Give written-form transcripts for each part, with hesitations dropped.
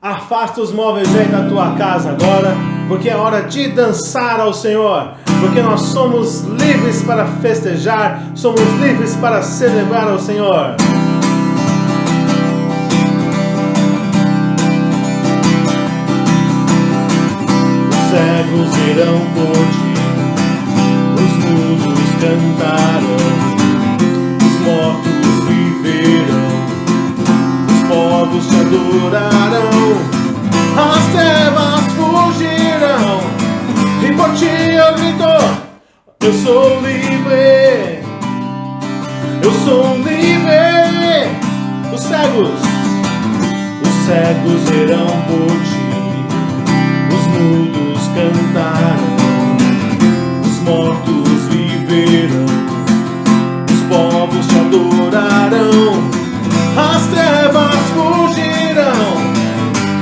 Afasta os móveis aí da tua casa agora, porque é hora de dançar ao Senhor. Porque nós somos livres para festejar, somos livres para celebrar ao Senhor. Os cegos irão por ti, os mudos cantarão, os mortos viverão, os povos te adorarão, as trevas fugirão, e por ti eu grito, eu sou livre, eu sou livre. Os cegos irão por ti, os mudos cantarão, os mortos viverão, os povos te adorarão, as trevas fugirão,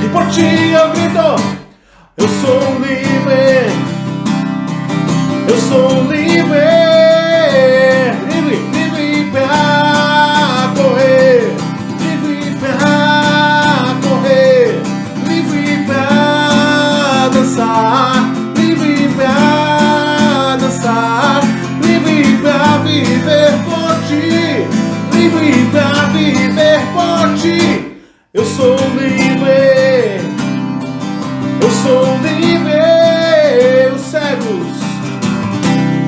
e por ti eu grito, eu sou livre, eu sou livre, livre, livre pra correr, livre pra correr, livre pra dançar, livre pra dançar, livre pra viver por ti, livre pra viver por ti. Eu sou livre, eu sou livre.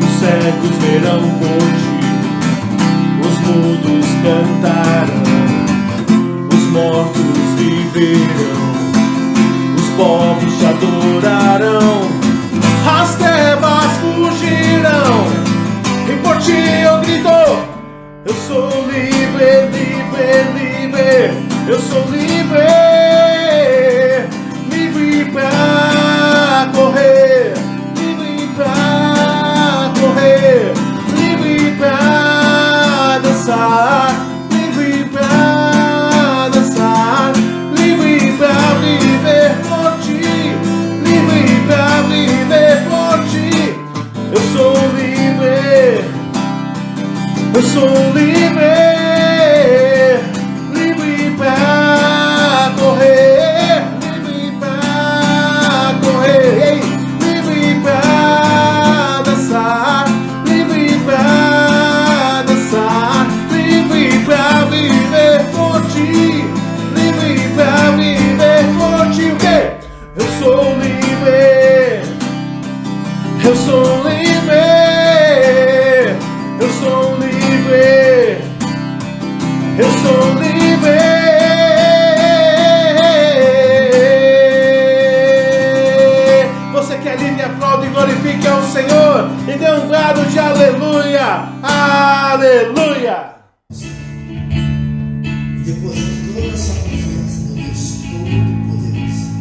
Os cegos verão por ti, os mudos cantarão, os mortos viverão, os povos te adorarão, as trevas fugirão, e por ti eu grito, eu sou livre, livre, livre, eu sou livre, livre pra correr, livre pra correr, livre pra dançar, livre pra dançar, livre pra viver por ti, livre pra viver por ti. Eu sou livre, eu sou livre, livre pra correr, livre pra correr, livre pra dançar, livre pra dançar, livre pra viver por ti, livre pra viver por ti. O quê? Eu sou livre, eu sou livre, eu sou livre, eu sou livre. Você que é livre, aplaude e glorifique ao Senhor e dê um grado de aleluia, aleluia. Depois de toda essa confiança no Deus Todo-Poderoso,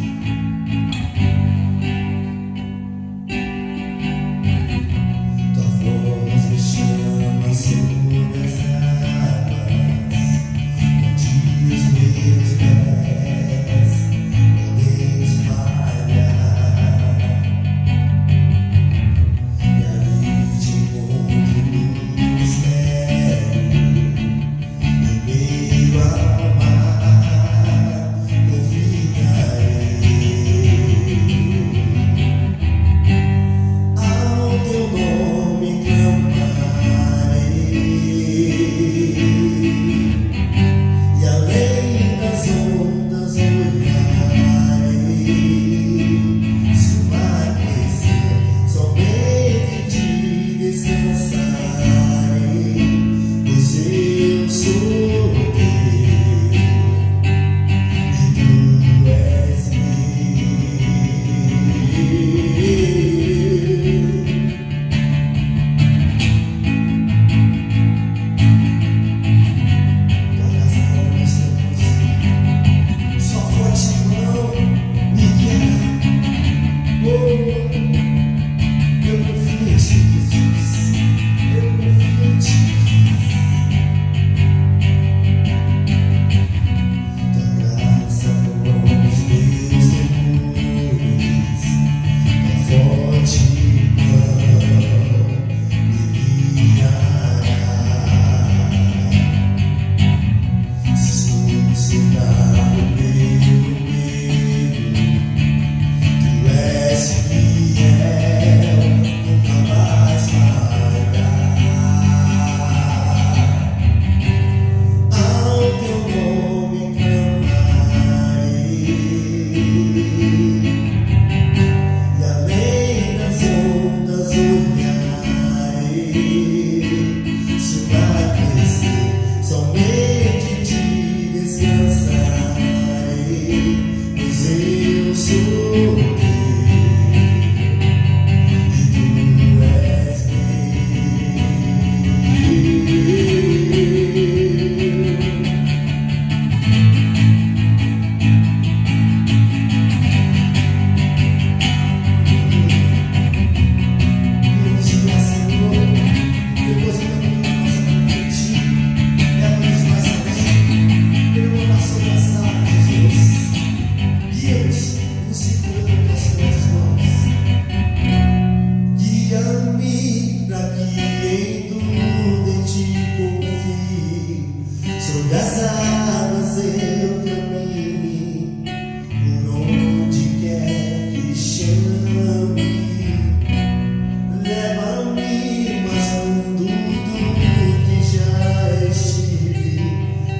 tua voz me chama sobre as águas, onde os meus pés podem espalhar, e ali te encontro no mistério, em meio ao mar. Sobre as águas eu caminho, por onde quer que chame. Leva-me mais fundo do que já estive.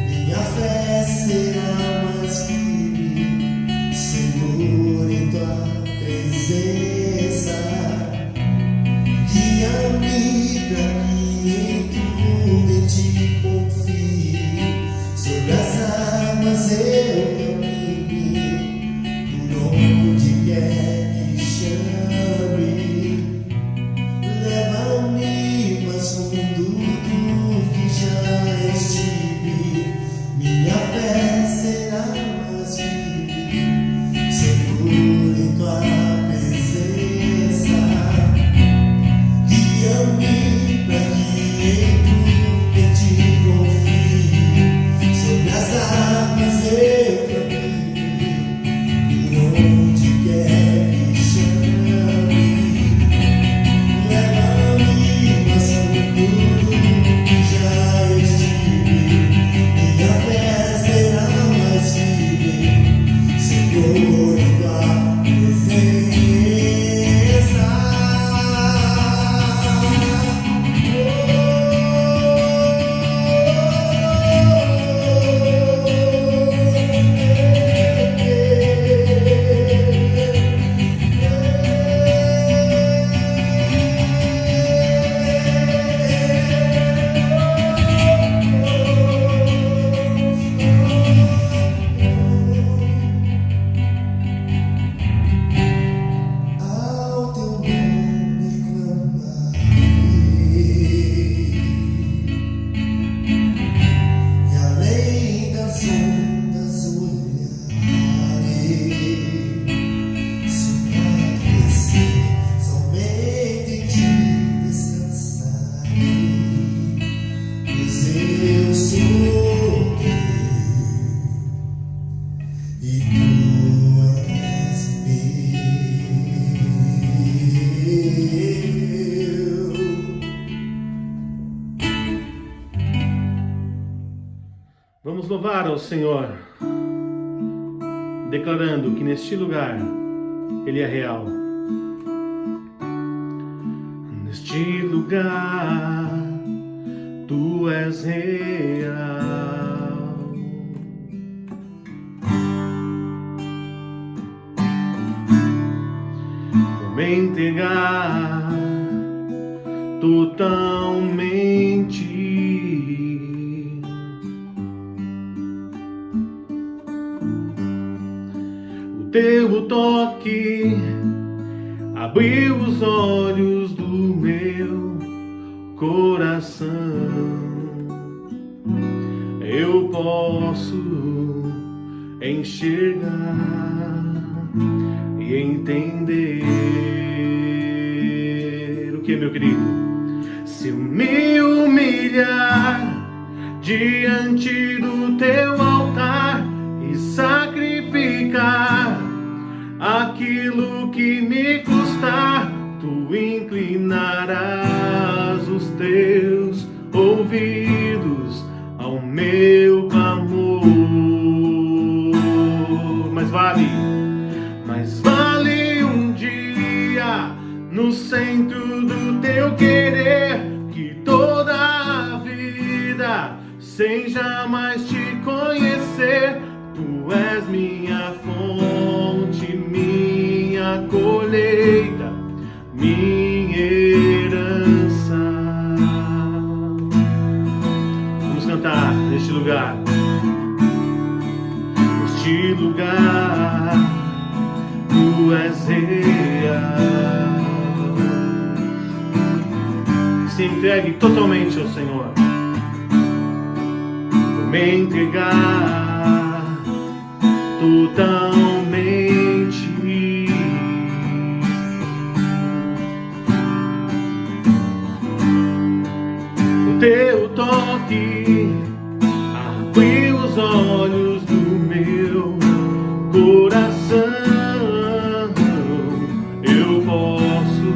Minha fé será mais firme, seguro em tua presença. Guia-me pra que em tudo em ti confie. Sobre as águas eu caminho, por onde quer que chame. Leva-me mais fundo do que já estive. Minha fé será mais firme, seguro em tua presença. Guia-me pra que em tudo em ti confie. Sobre as águas eu caminho, por onde quer que chame. Leva-me mais fundo do que já estive. Minha fé será mais firme, seguro em tua presença. Ao teu nome clamarei, e além das ondas olharei. Se pra crescer, somente em ti descansarei, pois eu sou teu e tu és meu. Vamos louvar ao Senhor, declarando que neste lugar Ele é real. Neste lugar Tu és real. Vou me entregar totalmente. O teu toque abriu os olhos do meu coração. Eu posso enxergar e entender o que, meu querido? Se eu me humilhar diante do teu altar e sacrificar aquilo que me custar, tu inclinarás os teus ouvidos ao meu clamor. Mas vale um dia no centro do teu querer, que toda a vida sem jamais te conhecer. Tu és minha fonte, minha colheita, minha herança. Vamos cantar neste lugar. Neste lugar, Tu és real. Se entregue totalmente ao Senhor. Vou me entregar totalmente. O teu toque abriu os olhos do meu coração. Eu posso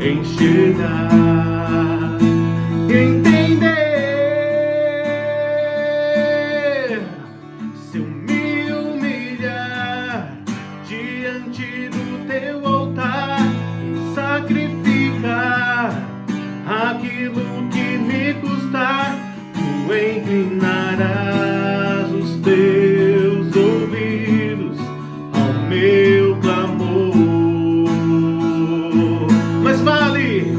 enxergar, entender inclinarás os teus ouvidos ao meu clamor. Mas vale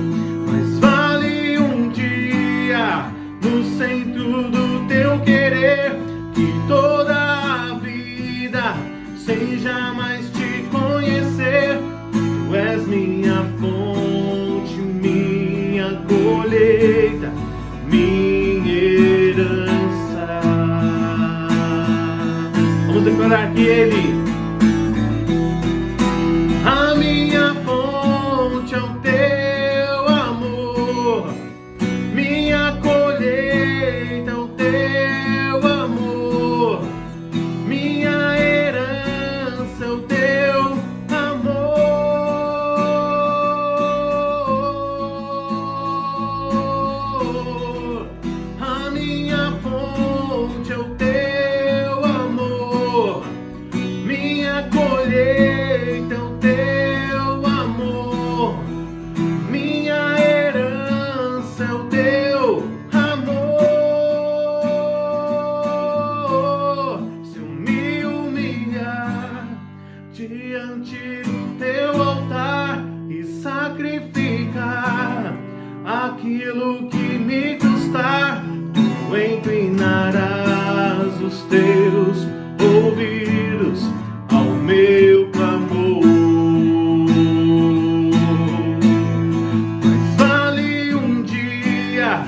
um dia no centro do teu querer, que toda a vida seja mais te conhecer. Tu és minha fonte, minha colheita, minha herança. Vamos declarar que Ele, a minha fonte é o teu amor, minha colheita é o teu amor, minha herança é o teu amor. A minha fonte é o teu amor, minha colheita é o teu amor, minha herança é o teu amor. Se eu me humilhar diante do teu altar e sacrificar aquilo que me custar, tu inclinarás os teus ouvidos ao meu clamor. Mas vale um dia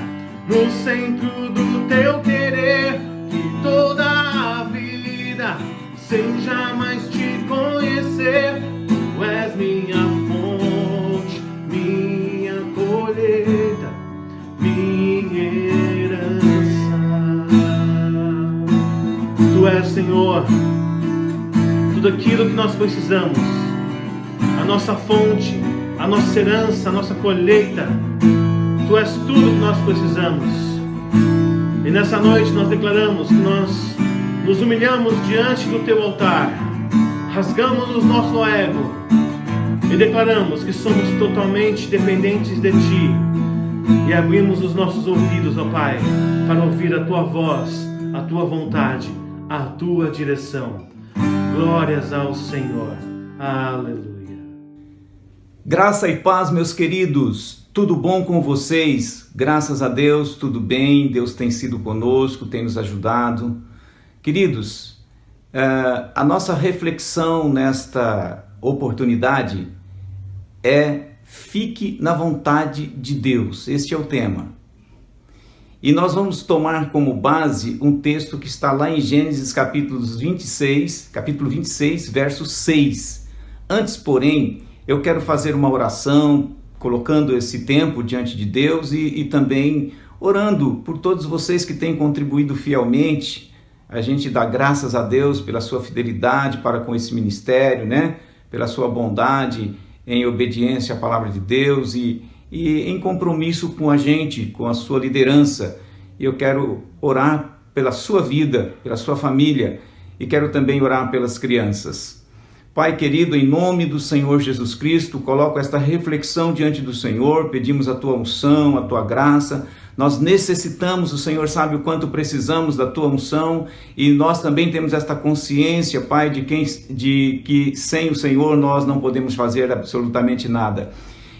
no centro do teu querer, que toda a vida seja mais te conhecer. Tu és minha fonte, minha colheita, minha herança. Tu és, Senhor, tudo aquilo que nós precisamos, a nossa fonte, a nossa herança, a nossa colheita. Tu és tudo que nós precisamos. E nessa noite nós declaramos que nós nos humilhamos diante do teu altar, rasgamos o nosso ego e declaramos que somos totalmente dependentes de ti, e abrimos os nossos ouvidos, ó Pai, para ouvir a tua voz, a tua vontade, a tua direção. Glórias ao Senhor. Aleluia. Graça e paz, meus queridos. Tudo bom com vocês? Graças a Deus, tudo bem. Deus tem sido conosco, tem nos ajudado. Queridos, a nossa reflexão nesta oportunidade é: fique na vontade de Deus. Este é o tema. E nós vamos tomar como base um texto que está lá em Gênesis capítulo 26, verso 6. Antes, porém, eu quero fazer uma oração, colocando esse tempo diante de Deus e também orando por todos vocês que têm contribuído fielmente. A gente dá graças a Deus pela sua fidelidade para com esse ministério, né? Pela sua bondade em obediência à palavra de Deus e em compromisso com a gente, com a sua liderança. Eu quero orar pela sua vida, pela sua família, e quero também orar pelas crianças. Pai querido, em nome do Senhor Jesus Cristo, coloco esta reflexão diante do Senhor, pedimos a tua unção, a tua graça. Nós necessitamos, o Senhor sabe o quanto precisamos da tua unção, e nós também temos esta consciência, Pai, de que sem o Senhor nós não podemos fazer absolutamente nada.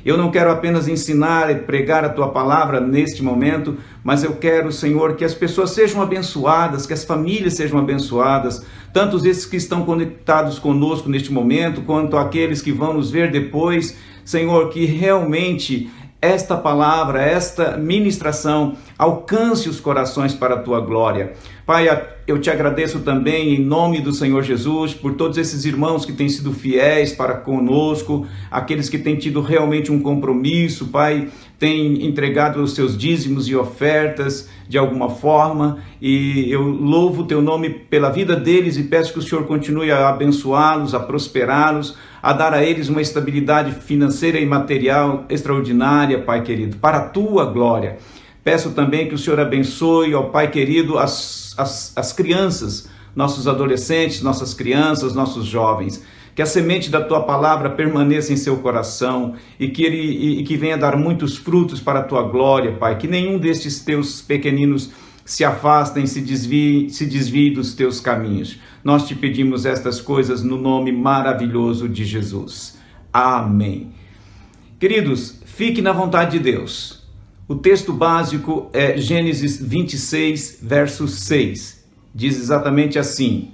Eu não quero apenas ensinar e pregar a tua palavra neste momento, mas eu quero, Senhor, que as pessoas sejam abençoadas, que as famílias sejam abençoadas, tanto esses que estão conectados conosco neste momento, quanto aqueles que vão nos ver depois. Senhor, que realmente esta palavra, esta ministração alcance os corações para a tua glória. Pai, eu te agradeço também em nome do Senhor Jesus por todos esses irmãos que têm sido fiéis para conosco, aqueles que têm tido realmente um compromisso, Pai, têm entregado os seus dízimos e ofertas de alguma forma, e eu louvo o teu nome pela vida deles e peço que o Senhor continue a abençoá-los, a prosperá-los, a dar a eles uma estabilidade financeira e material extraordinária, Pai querido, para a tua glória. Peço também que o Senhor abençoe, ó Pai querido, as crianças, nossos adolescentes, nossas crianças, nossos jovens. Que a semente da tua palavra permaneça em seu coração e que venha dar muitos frutos para a tua glória, Pai. Que nenhum destes teus pequeninos se afastem, se desvie dos teus caminhos. Nós te pedimos estas coisas no nome maravilhoso de Jesus. Amém. Queridos, fique na vontade de Deus. O texto básico é Gênesis 26, verso 6. Diz exatamente assim: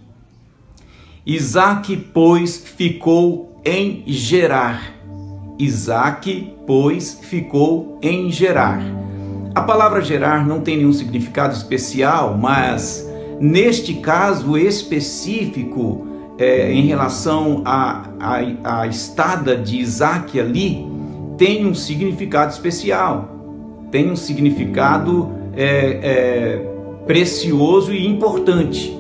Isaque, pois, ficou em Gerar. Isaque, pois, ficou em Gerar. A palavra Gerar não tem nenhum significado especial, mas neste caso específico, em relação à estada de Isaque ali, tem um significado especial, tem um significado precioso e importante,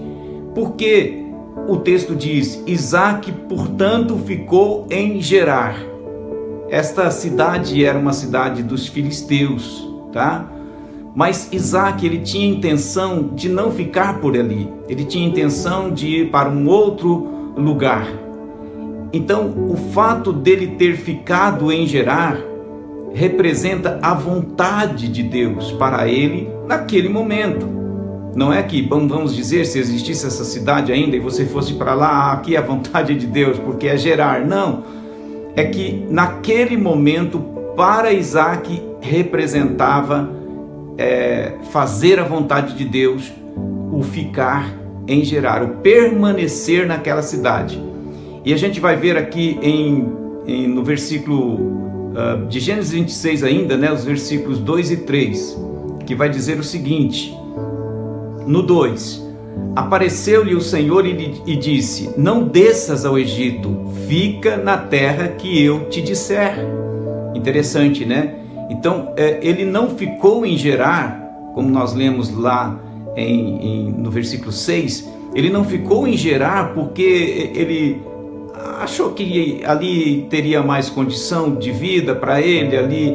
porque o texto diz: Isaque, portanto, ficou em Gerar. Esta cidade era uma cidade dos filisteus, tá? Mas Isaque, ele tinha intenção de não ficar por ali, ele tinha intenção de ir para um outro lugar. Então, o fato dele ter ficado em Gerar representa a vontade de Deus para ele naquele momento. Não é que, vamos dizer, se existisse essa cidade ainda e você fosse para lá, aqui é a vontade de Deus, porque é Gerar. Não, é que naquele momento, para Isaque, representava fazer a vontade de Deus, o ficar em Gerar, o permanecer naquela cidade. E a gente vai ver aqui no versículo de Gênesis 26 ainda, né, os versículos 2 e 3, que vai dizer o seguinte: no 2, apareceu-lhe o Senhor e disse: não desças ao Egito, fica na terra que eu te disser. Interessante, né? Então, ele não ficou em Gerar, como nós lemos lá no versículo 6, ele não ficou em Gerar porque ele achou que ali teria mais condição de vida para ele, ali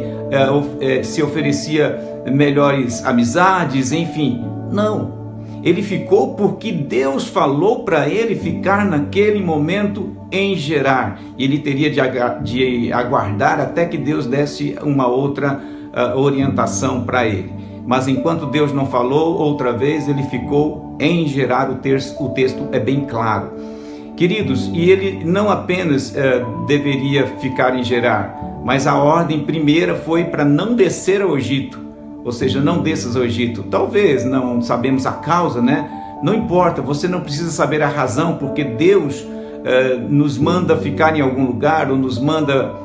se oferecia melhores amizades, enfim. Não. Ele ficou porque Deus falou para ele ficar naquele momento em Gerar. Ele teria de aguardar até que Deus desse uma outra orientação para ele. Mas enquanto Deus não falou outra vez, ele ficou em Gerar. O texto é bem claro. Queridos, e ele não apenas deveria ficar em Gerar, mas a ordem primeira foi para não descer ao Egito. Ou seja, não desças ao Egito. Talvez não sabemos a causa, né? Não importa, você não precisa saber a razão, porque Deus nos manda ficar em algum lugar ou nos manda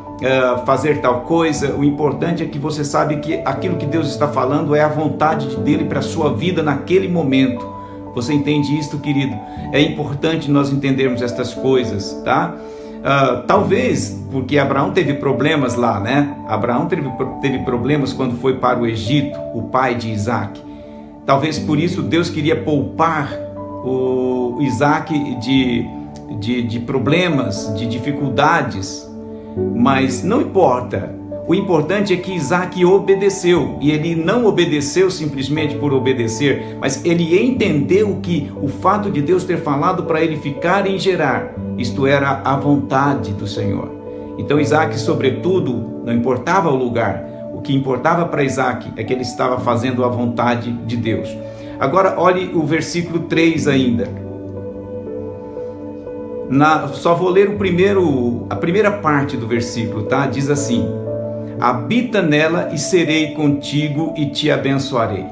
fazer tal coisa. O importante é que você sabe que aquilo que Deus está falando é a vontade dele para a sua vida naquele momento. Você entende isto, querido? É importante nós entendermos estas coisas, tá? Talvez porque Abraão teve problemas lá, né? Abraão teve problemas quando foi para o Egito, o pai de Isaque. Talvez por isso Deus queria poupar o Isaque de problemas, de dificuldades. Mas não importa. O importante é que Isaque obedeceu, e ele não obedeceu simplesmente por obedecer, mas ele entendeu que o fato de Deus ter falado para ele ficar em Gerar, isto era a vontade do Senhor. Então Isaque, sobretudo, não importava o lugar, o que importava para Isaque é que ele estava fazendo a vontade de Deus. Agora olhe o versículo 3 ainda. Só vou ler a primeira parte do versículo, tá? Diz assim: habita nela e serei contigo e te abençoarei.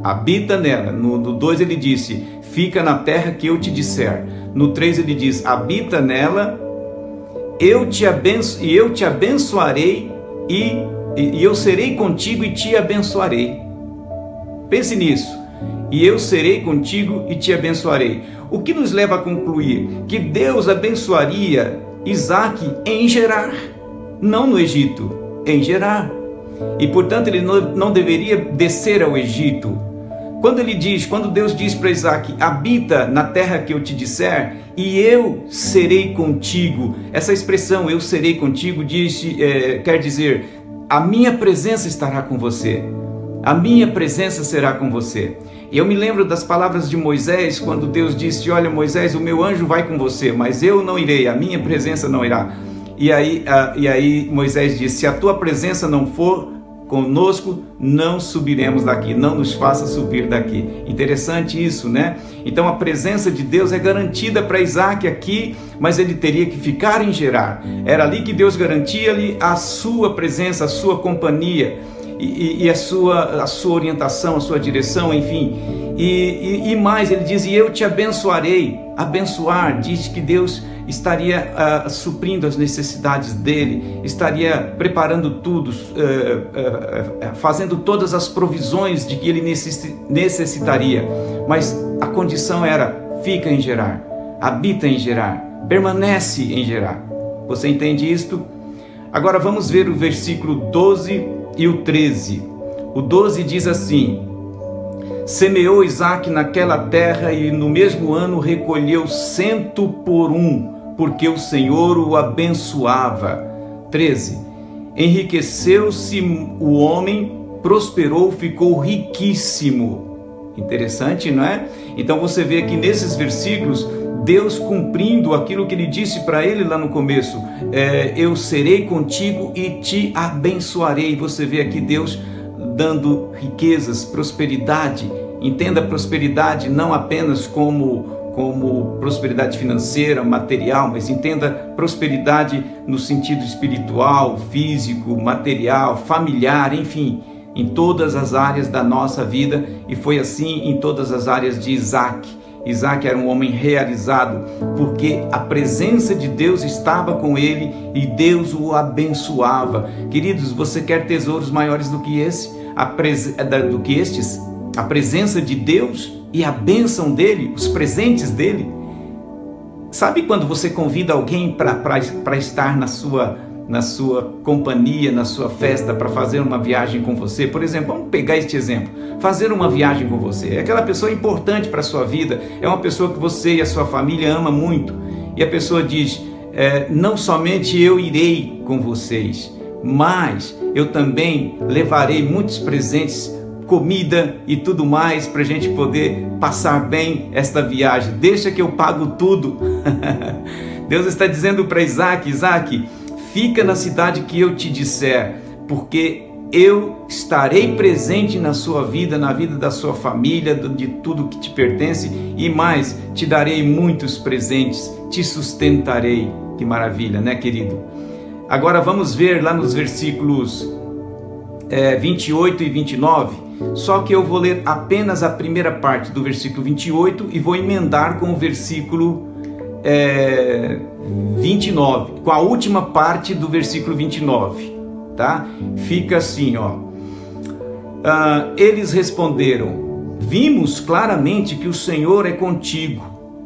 Habita nela. No 2 ele disse: fica na terra que eu te disser. No 3 ele diz: habita nela, eu te abençoarei e eu serei contigo e te abençoarei. Pense nisso. E eu serei contigo e te abençoarei. O que nos leva a concluir que Deus abençoaria Isaque em Gerar, não no Egito, em Gerar. E portanto ele não deveria descer ao Egito. Quando Deus diz para Isaque: habita na terra que eu te disser e eu serei contigo, essa expressão eu serei contigo quer dizer, a minha presença estará com você, a minha presença será com você. E eu me lembro das palavras de Moisés, quando Deus disse: olha Moisés, o meu anjo vai com você, mas eu não irei, a minha presença não irá. E aí Moisés disse: se a tua presença não for, conosco, não subiremos daqui, não nos faça subir daqui. Interessante isso, né? Então a presença de Deus é garantida para Isaac aqui, mas ele teria que ficar em Gerar. Era ali que Deus garantia-lhe a sua presença, a sua companhia e a sua orientação, a sua direção, enfim. E mais, ele diz: e eu te abençoarei. Abençoar, diz que Deus estaria suprindo as necessidades dele, estaria preparando tudo, fazendo todas as provisões de que ele necessitaria. Mas a condição era: fica em Gerar, habita em Gerar, permanece em Gerar. Você entende isto? Agora vamos ver o versículo 12 e o 13. O 12 diz assim: semeou Isaque naquela terra e no mesmo ano recolheu 100 por 1, porque o Senhor o abençoava. 13. Enriqueceu-se o homem, prosperou, ficou riquíssimo. Interessante, não é? Então você vê aqui nesses versículos Deus cumprindo aquilo que ele disse para ele lá no começo: eu serei contigo e te abençoarei. Você vê aqui Deus dando riquezas, prosperidade. Entenda prosperidade não apenas como prosperidade financeira, material, mas entenda prosperidade no sentido espiritual, físico, material, familiar, enfim, em todas as áreas da nossa vida. E foi assim em todas as áreas de Isaque. Isaque era um homem realizado, porque a presença de Deus estava com ele e Deus o abençoava. Queridos, você quer tesouros maiores do que estes? A presença de Deus e a bênção dele, os presentes dele. Sabe quando você convida alguém para estar na sua companhia, na sua festa, para fazer uma viagem com você? Por exemplo, vamos pegar este exemplo: fazer uma viagem com você. É aquela pessoa importante para a sua vida, é uma pessoa que você e a sua família ama muito, e a pessoa diz: não somente eu irei com vocês, mas eu também levarei muitos presentes, comida e tudo mais, para a gente poder passar bem esta viagem. Deixa que eu pago tudo. Deus está dizendo para Isaque: Isaque, fica na cidade que eu te disser, porque eu estarei presente na sua vida, na vida da sua família, de tudo que te pertence, e mais, te darei muitos presentes, te sustentarei. Que maravilha, né, querido? Agora vamos ver lá nos versículos 28 e 29, só que eu vou ler apenas a primeira parte do versículo 28 e vou emendar com o versículo 29, com a última parte do versículo 29, tá? Fica assim, ó. Eles responderam: vimos claramente que o Senhor é contigo,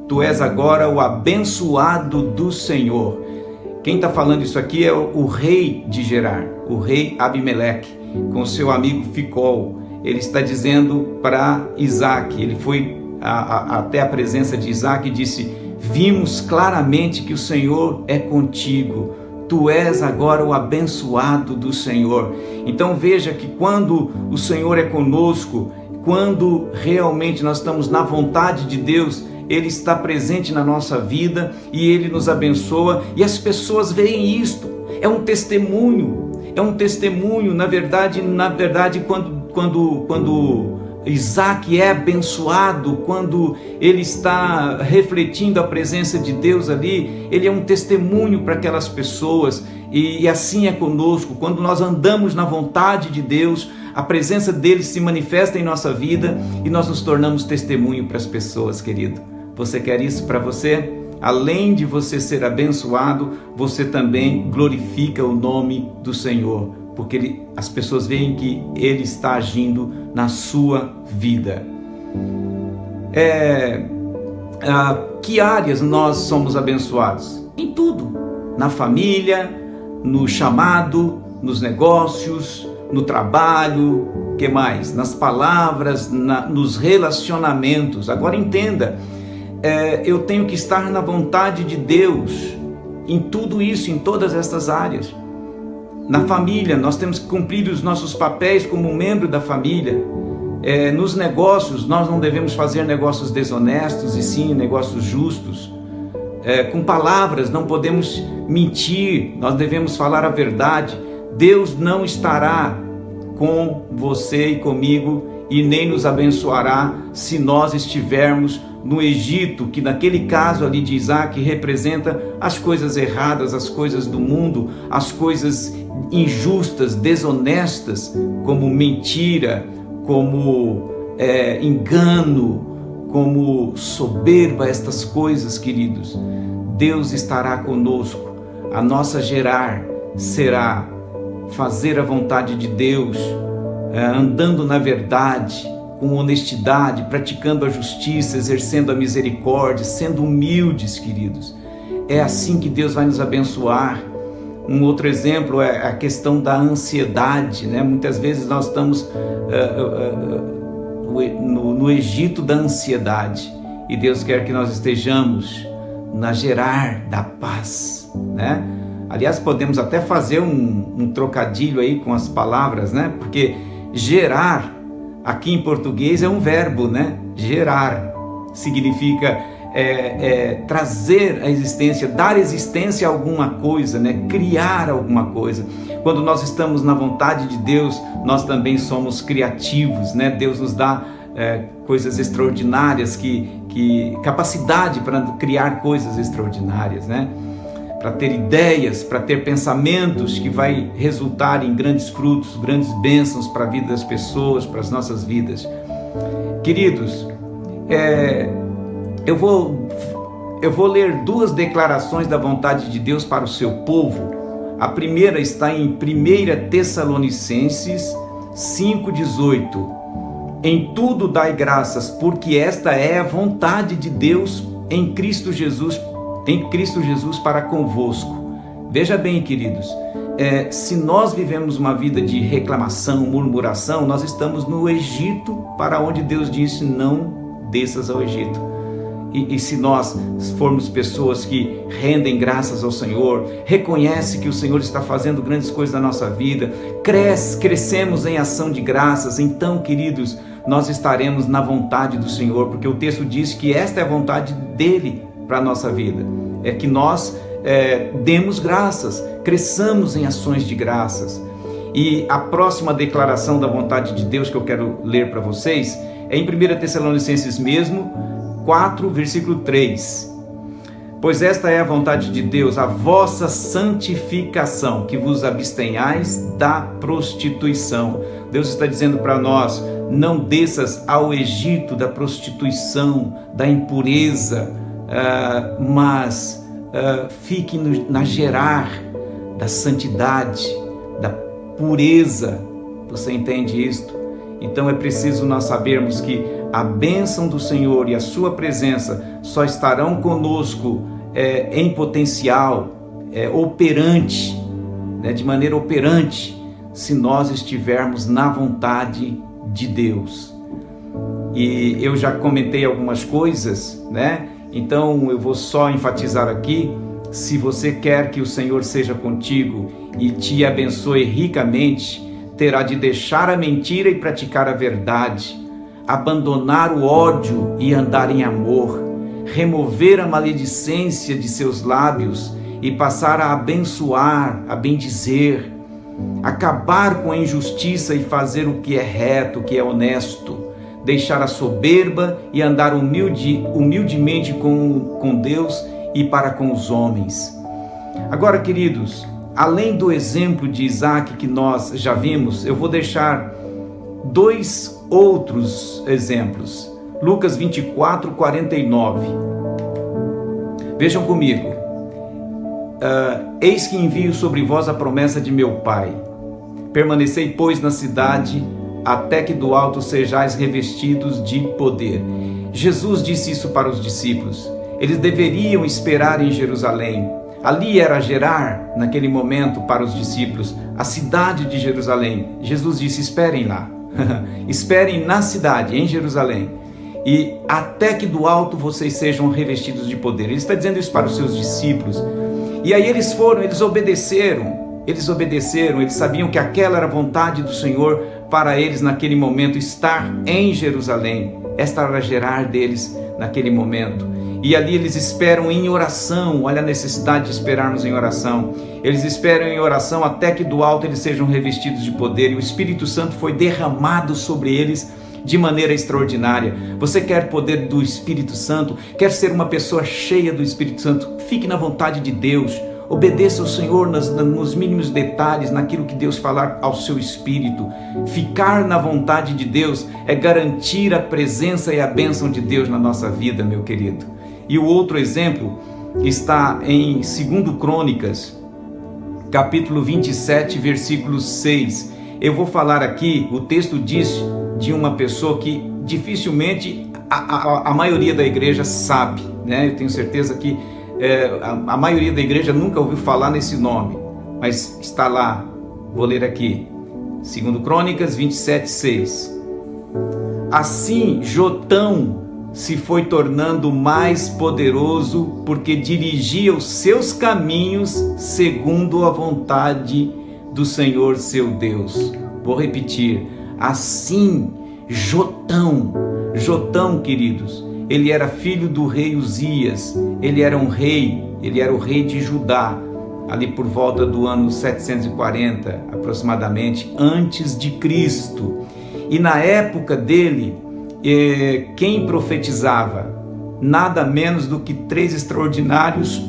tu és agora o abençoado do Senhor. Quem está falando isso aqui é o rei de Gerar, o rei Abimeleque, com seu amigo Ficol. Ele está dizendo para Isaque, ele foi até a presença de Isaque e disse: vimos claramente que o Senhor é contigo, tu és agora o abençoado do Senhor. Então veja que quando o Senhor é conosco, quando realmente nós estamos na vontade de Deus, Ele está presente na nossa vida e Ele nos abençoa, e as pessoas veem isto. É um testemunho, na verdade, quando Isaque é abençoado, quando ele está refletindo a presença de Deus ali, ele é um testemunho para aquelas pessoas, e assim é conosco. Quando nós andamos na vontade de Deus, a presença dele se manifesta em nossa vida e nós nos tornamos testemunho para as pessoas, querido. Você quer isso para você? Além de você ser abençoado, você também glorifica o nome do Senhor, porque as pessoas veem que Ele está agindo na sua vida. Que áreas nós somos abençoados? Em tudo. Na família, no chamado, nos negócios, no trabalho, que mais? Nas palavras, nos relacionamentos. Agora entenda, eu tenho que estar na vontade de Deus em tudo isso, em todas estas áreas. Na família, nós temos que cumprir os nossos papéis como membro da família. Nos negócios, nós não devemos fazer negócios desonestos, e sim negócios justos. Com palavras, não podemos mentir, nós devemos falar a verdade. Deus não estará com você e comigo e nem nos abençoará se nós estivermos no Egito, que naquele caso ali de Isaac representa as coisas erradas, as coisas do mundo, as coisas injustas, desonestas, como mentira, como engano, como soberba, estas coisas, queridos. Deus estará conosco. A nossa gerar será fazer a vontade de Deus, andando na verdade, com honestidade, praticando a justiça, exercendo a misericórdia, sendo humildes, queridos. É assim que Deus vai nos abençoar. Um outro exemplo é a questão da ansiedade, né? Muitas vezes nós estamos no Egito da ansiedade, e Deus quer que nós estejamos na gerar da paz, né? Aliás, podemos até fazer um trocadilho aí com as palavras, né? Porque gerar, aqui em português, é um verbo, né? Gerar significa trazer a existência, dar existência a alguma coisa, né? Criar alguma coisa. Quando nós estamos na vontade de Deus, nós também somos criativos, né? Deus nos dá coisas extraordinárias, capacidade para criar coisas extraordinárias, né? Para ter ideias, para ter pensamentos que vai resultar em grandes frutos, grandes bênçãos para a vida das pessoas, para as nossas vidas. Queridos, eu vou ler duas declarações da vontade de Deus para o seu povo. A primeira está em 1 Tessalonicenses 5,18. Em tudo dai graças, porque esta é a vontade de Deus em Cristo Jesus para convosco. Veja bem, queridos, se nós vivemos uma vida de reclamação, murmuração, nós estamos no Egito, para onde Deus disse: não desças ao Egito. E se nós formos pessoas que rendem graças ao Senhor, reconhece que o Senhor está fazendo grandes coisas na nossa vida, crescemos em ação de graças, então, queridos, nós estaremos na vontade do Senhor, porque o texto diz que esta é a vontade dele para a nossa vida, é que nós demos graças, cresçamos em ações de graças. E a próxima declaração da vontade de Deus que eu quero ler para vocês é em 1 Tessalonicenses mesmo, 4, versículo 3. Pois esta é a vontade de Deus, a vossa santificação, que vos abstenhais da prostituição. Deus está dizendo para nós: não desças ao Egito da prostituição, da impureza, mas fique na gerar da santidade, da pureza. Você entende isto? Então é preciso nós sabermos que a bênção do Senhor e a sua presença só estarão conosco em potencial, operante, né, de maneira operante, se nós estivermos na vontade de Deus. E eu já comentei algumas coisas, né? Então eu vou só enfatizar aqui: se você quer que o Senhor seja contigo e te abençoe ricamente, terá de deixar a mentira e praticar a verdade, abandonar o ódio e andar em amor, remover a maledicência de seus lábios e passar a abençoar, a bendizer, acabar com a injustiça e fazer o que é reto, o que é honesto, deixar a soberba e andar humildemente com Deus e para com os homens. Agora, queridos, além do exemplo de Isaac que nós já vimos, eu vou deixar dois outros exemplos. Lucas 24, 49. Vejam comigo. Eis que envio sobre vós a promessa de meu Pai. Permanecei, pois, na cidade, até que do alto sejais revestidos de poder. Jesus disse isso para os discípulos. Eles deveriam esperar em Jerusalém. Ali era gerar, naquele momento, para os discípulos, a cidade de Jerusalém. Jesus disse: esperem lá. Esperem na cidade, em Jerusalém, e até que do alto vocês sejam revestidos de poder. Ele está dizendo isso para os seus discípulos. E aí eles obedeceram, eles sabiam que aquela era a vontade do Senhor para eles naquele momento, estar em Jerusalém. Esta era a gerar deles naquele momento. e ali eles esperam em oração. Olha a necessidade de esperarmos em oração. Eles esperam em oração até que do alto eles sejam revestidos de poder, e o Espírito Santo foi derramado sobre eles de maneira extraordinária. Você quer poder do Espírito Santo? Quer ser uma pessoa cheia do Espírito Santo? Fique na vontade de Deus. Obedeça ao Senhor nos mínimos detalhes, naquilo que Deus falar ao seu espírito. Ficar na vontade de Deus é garantir a presença e a bênção de Deus na nossa vida, meu querido. E o outro exemplo está em 2 Crônicas, capítulo 27, versículo 6. Eu vou falar aqui, o texto diz de uma pessoa que dificilmente a maioria da igreja sabe, né? Eu tenho certeza que a maioria da igreja nunca ouviu falar nesse nome, mas está lá. Vou ler aqui, 2 Crônicas 27, 6. Assim Jotão se foi tornando mais poderoso, porque dirigia os seus caminhos segundo a vontade do Senhor seu Deus. Vou repetir, assim Jotão, queridos, ele era filho do rei Uzias, ele era o rei de Judá, ali por volta do ano 740, aproximadamente, antes de Cristo. E na época dele, quem profetizava? Nada menos do que 3 extraordinários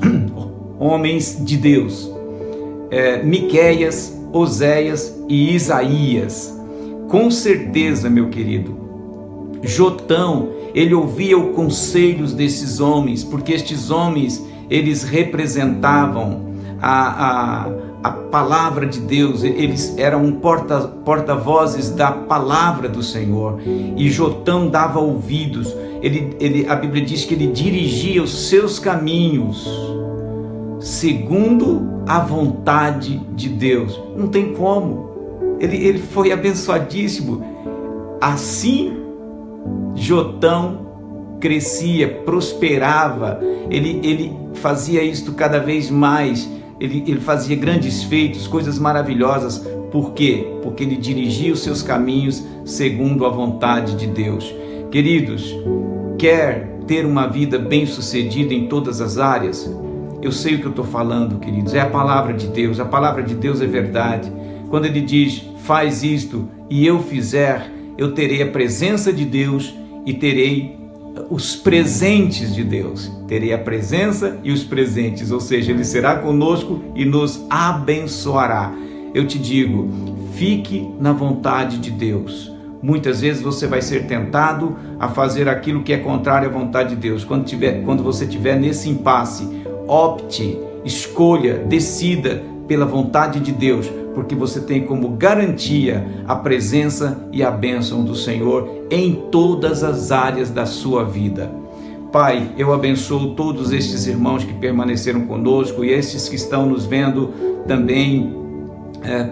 homens de Deus, Miqueias, Oséias e Isaías. Com certeza, meu querido, Jotão, ele ouvia os conselhos desses homens, porque estes homens, eles representavam a palavra de Deus, eles eram porta-vozes da palavra do Senhor, e Jotão dava ouvidos. A Bíblia diz que ele dirigia os seus caminhos segundo a vontade de Deus. Não tem como, ele foi abençoadíssimo. Assim Jotão crescia, prosperava, ele fazia isto cada vez mais, ele fazia grandes feitos, coisas maravilhosas. Por quê? Porque ele dirigia os seus caminhos segundo a vontade de Deus. Queridos, quer ter uma vida bem-sucedida em todas as áreas? Eu sei o que eu estou falando, queridos, é a palavra de Deus é verdade. Quando ele diz, faz isto e eu fizer, eu terei a presença de Deus e terei os presentes de Deus. Terei a presença e os presentes, ou seja, Ele será conosco e nos abençoará. Eu te digo, fique na vontade de Deus. Muitas vezes você vai ser tentado a fazer aquilo que é contrário à vontade de Deus. Quando você estiver nesse impasse, opte, escolha, decida pela vontade de Deus, porque você tem como garantia a presença e a bênção do Senhor em todas as áreas da sua vida. Pai, eu abençoo todos estes irmãos que permaneceram conosco e estes que estão nos vendo também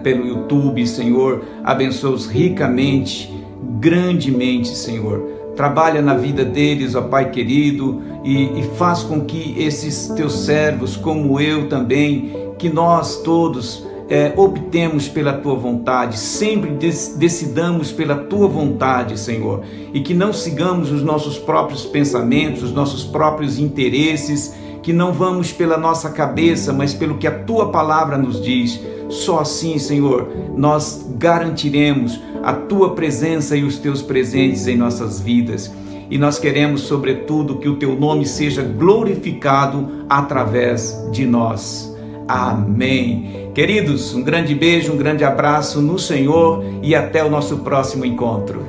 pelo YouTube, Senhor. Abençoa-os ricamente, grandemente, Senhor. Trabalha na vida deles, ó Pai querido, e faz com que esses teus servos, como eu também, que nós todos optemos pela Tua vontade, sempre decidamos pela Tua vontade, Senhor, e que não sigamos os nossos próprios pensamentos, os nossos próprios interesses, que não vamos pela nossa cabeça, mas pelo que a Tua palavra nos diz. Só assim, Senhor, nós garantiremos a Tua presença e os Teus presentes em nossas vidas. E nós queremos, sobretudo, que o Teu nome seja glorificado através de nós. Amém. Queridos, um grande beijo, um grande abraço no Senhor e até o nosso próximo encontro.